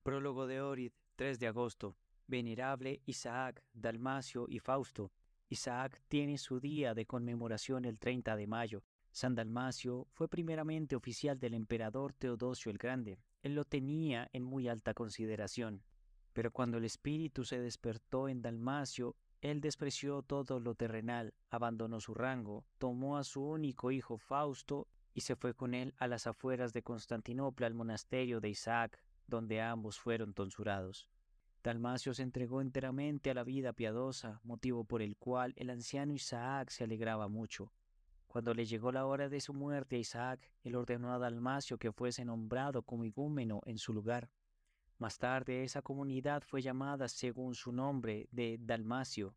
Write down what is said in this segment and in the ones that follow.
Prólogo de Orid, 3 de agosto. Venerable Isaac, Dalmacio y Fausto. Isaac tiene su día de conmemoración el 30 de mayo. San Dalmacio fue primeramente oficial del emperador Teodosio el Grande. Él lo tenía en muy alta consideración. Pero cuando el espíritu se despertó en Dalmacio, él despreció todo lo terrenal, abandonó su rango, tomó a su único hijo Fausto y se fue con él a las afueras de Constantinopla al monasterio de Isaac, donde ambos fueron tonsurados. Dalmacio se entregó enteramente a la vida piadosa, motivo por el cual el anciano Isaac se alegraba mucho. Cuando le llegó la hora de su muerte a Isaac, él ordenó a Dalmacio que fuese nombrado como igúmeno en su lugar. Más tarde esa comunidad fue llamada según su nombre de Dalmacio.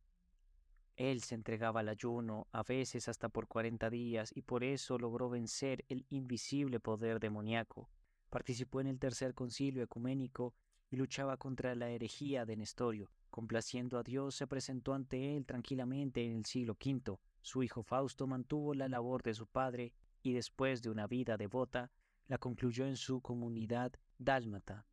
Él se entregaba al ayuno, a veces hasta por 40 días, y por eso logró vencer el invisible poder demoníaco. Participó en el tercer concilio ecuménico y luchaba contra la herejía de Nestorio. Complaciendo a Dios, se presentó ante él tranquilamente en el siglo V. Su hijo Fausto mantuvo la labor de su padre y después de una vida devota, la concluyó en su comunidad dálmata.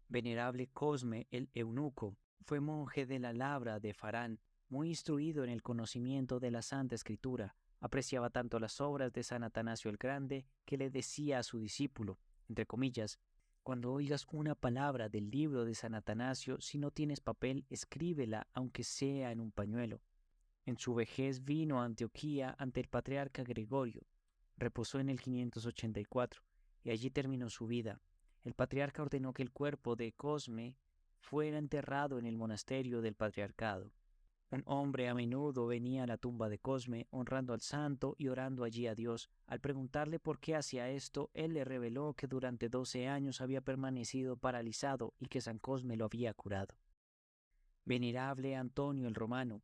Venerable Cosme el eunuco fue monje de la Labra de Farán, muy instruido en el conocimiento de la Santa Escritura. Apreciaba tanto las obras de San Atanasio el Grande que le decía a su discípulo, entre comillas, cuando oigas una palabra del libro de San Atanasio, si no tienes papel, escríbela, aunque sea en un pañuelo. En su vejez vino a Antioquía ante el patriarca Gregorio. Reposó en el 584 y allí terminó su vida. El patriarca ordenó que el cuerpo de Cosme fuera enterrado en el monasterio del patriarcado. Un hombre a menudo venía a la tumba de Cosme, honrando al santo y orando allí a Dios. Al preguntarle por qué hacía esto, él le reveló que durante 12 años había permanecido paralizado y que San Cosme lo había curado. Venerable Antonio el Romano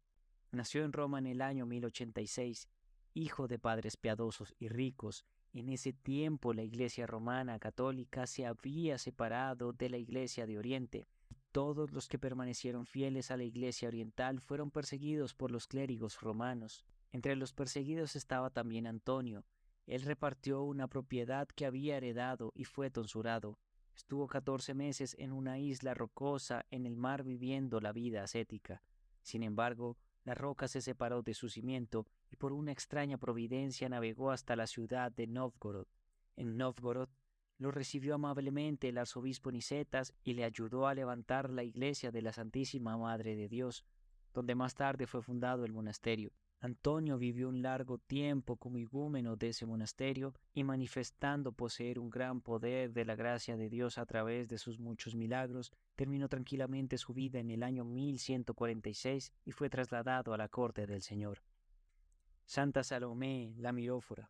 nació en Roma en el año 1086, hijo de padres piadosos y ricos. En ese tiempo la Iglesia romana católica se había separado de la Iglesia de Oriente. Todos los que permanecieron fieles a la Iglesia oriental fueron perseguidos por los clérigos romanos. Entre los perseguidos estaba también Antonio. Él repartió una propiedad que había heredado y fue tonsurado. Estuvo 14 meses en una isla rocosa en el mar viviendo la vida ascética. Sin embargo, la roca se separó de su cimiento y por una extraña providencia navegó hasta la ciudad de Novgorod. En Novgorod lo recibió amablemente el arzobispo Nicetas y le ayudó a levantar la iglesia de la Santísima Madre de Dios, donde más tarde fue fundado el monasterio. Antonio vivió un largo tiempo como igúmeno de ese monasterio y manifestando poseer un gran poder de la gracia de Dios a través de sus muchos milagros, terminó tranquilamente su vida en el año 1146 y fue trasladado a la corte del Señor. Santa Salomé la Mirófora,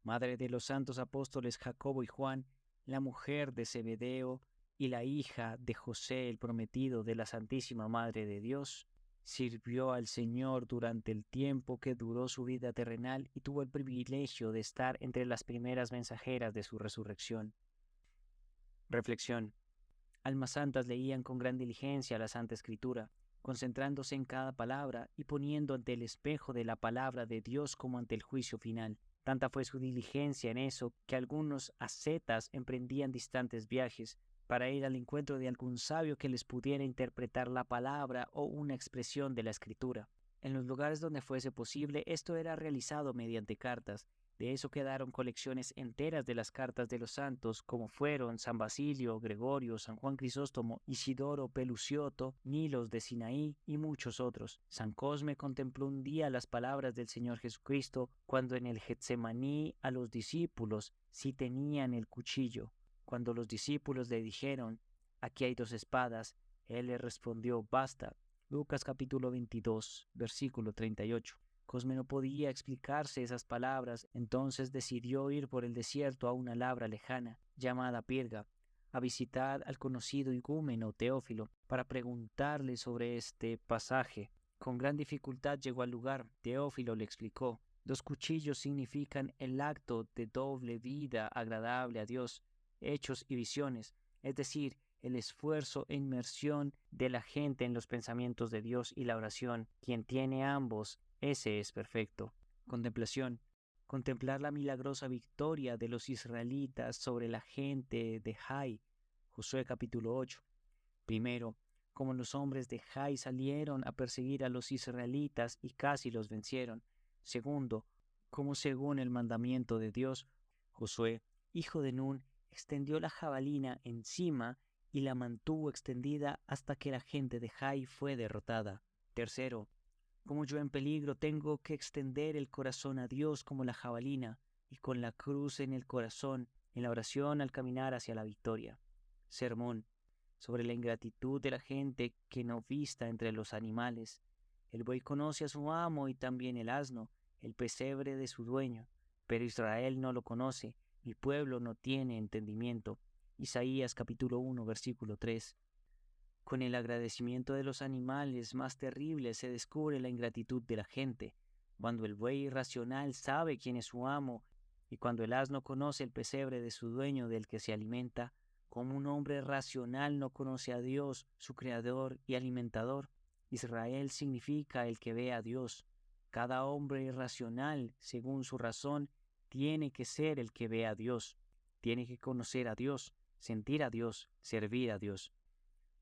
madre de los santos apóstoles Jacobo y Juan, la mujer de Zebedeo y la hija de José el prometido de la Santísima Madre de Dios, sirvió al Señor durante el tiempo que duró su vida terrenal y tuvo el privilegio de estar entre las primeras mensajeras de su resurrección. Reflexión. Almas santas leían con gran diligencia la Santa Escritura, concentrándose en cada palabra y poniendo ante el espejo de la palabra de Dios como ante el juicio final. Tanta fue su diligencia en eso que algunos ascetas emprendían distantes viajes para ir al encuentro de algún sabio que les pudiera interpretar la palabra o una expresión de la Escritura. En los lugares donde fuese posible, esto era realizado mediante cartas. De eso quedaron colecciones enteras de las cartas de los santos, como fueron San Basilio, Gregorio, San Juan Crisóstomo, Isidoro Pelucioto, Nilos de Sinaí y muchos otros. San Cosme contempló un día las palabras del Señor Jesucristo cuando en el Getsemaní a los discípulos si tenían el cuchillo. Cuando los discípulos le dijeron, aquí hay 2 espadas, él les respondió, basta. Lucas capítulo 22, versículo 38. Cosme no podía explicarse esas palabras, entonces decidió ir por el desierto a una labra lejana, llamada Pirga, a visitar al conocido igúmeno Teófilo para preguntarle sobre este pasaje. Con gran dificultad llegó al lugar. Teófilo le explicó, 2 cuchillos significan el acto de doble vida agradable a Dios, hechos y visiones, es decir, el esfuerzo e inmersión de la gente en los pensamientos de Dios y la oración. Quien tiene ambos, ese es perfecto. Contemplación. Contemplar la milagrosa victoria de los israelitas sobre la gente de Jai, Josué capítulo 8. Primero, como los hombres de Jai salieron a perseguir a los israelitas y casi los vencieron. Segundo, como según el mandamiento de Dios, Josué, hijo de Nun, extendió la jabalina encima y la mantuvo extendida hasta que la gente de Jai fue derrotada. Tercero, como yo en peligro tengo que extender el corazón a Dios como la jabalina, y con la cruz en el corazón, en la oración al caminar hacia la victoria. Sermón sobre la ingratitud de la gente que no vista entre los animales. El buey conoce a su amo y también el asno, el pesebre de su dueño, pero Israel no lo conoce, mi pueblo no tiene entendimiento. Isaías capítulo 1, versículo 3. Con el agradecimiento de los animales más terribles se descubre la ingratitud de la gente. Cuando el buey irracional sabe quién es su amo y cuando el asno conoce el pesebre de su dueño del que se alimenta, como un hombre racional no conoce a Dios, su creador y alimentador. Israel significa el que ve a Dios. Cada hombre irracional, según su razón, tiene que ser el que ve a Dios. Tiene que conocer a Dios, sentir a Dios, servir a Dios,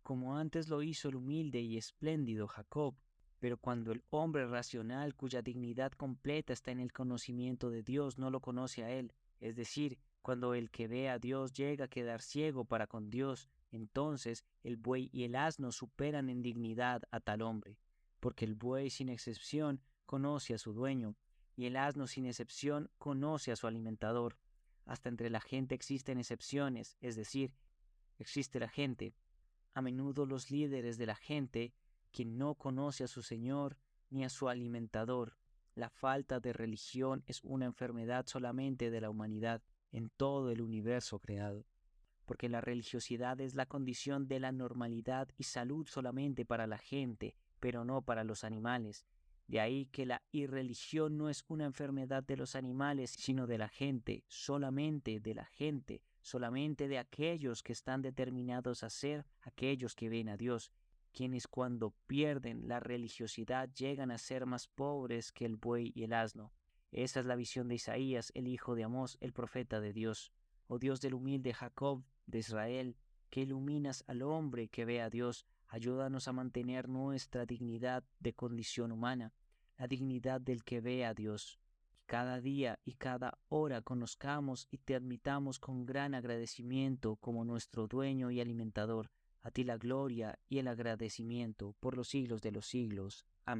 como antes lo hizo el humilde y espléndido Jacob. Pero cuando el hombre racional, cuya dignidad completa está en el conocimiento de Dios, no lo conoce a él, es decir, cuando el que ve a Dios llega a quedar ciego para con Dios, entonces el buey y el asno superan en dignidad a tal hombre, porque el buey sin excepción conoce a su dueño, y el asno sin excepción conoce a su alimentador. Hasta entre la gente existen excepciones, es decir, existe la gente. A menudo los líderes de la gente que no conoce a su Señor ni a su alimentador. La falta de religión es una enfermedad solamente de la humanidad en todo el universo creado, porque la religiosidad es la condición de la normalidad y salud solamente para la gente, pero no para los animales. De ahí que la irreligión no es una enfermedad de los animales, sino de la gente, solamente de la gente, solamente de aquellos que están determinados a ser aquellos que ven a Dios, quienes cuando pierden la religiosidad llegan a ser más pobres que el buey y el asno. Esa es la visión de Isaías, el hijo de Amós, el profeta de Dios. Oh Dios del humilde Jacob, de Israel, que iluminas al hombre que ve a Dios, ayúdanos a mantener nuestra dignidad de condición humana, la dignidad del que ve a Dios. Cada día y cada hora conozcamos y te admitamos con gran agradecimiento como nuestro dueño y alimentador. A ti la gloria y el agradecimiento por los siglos de los siglos. Amén.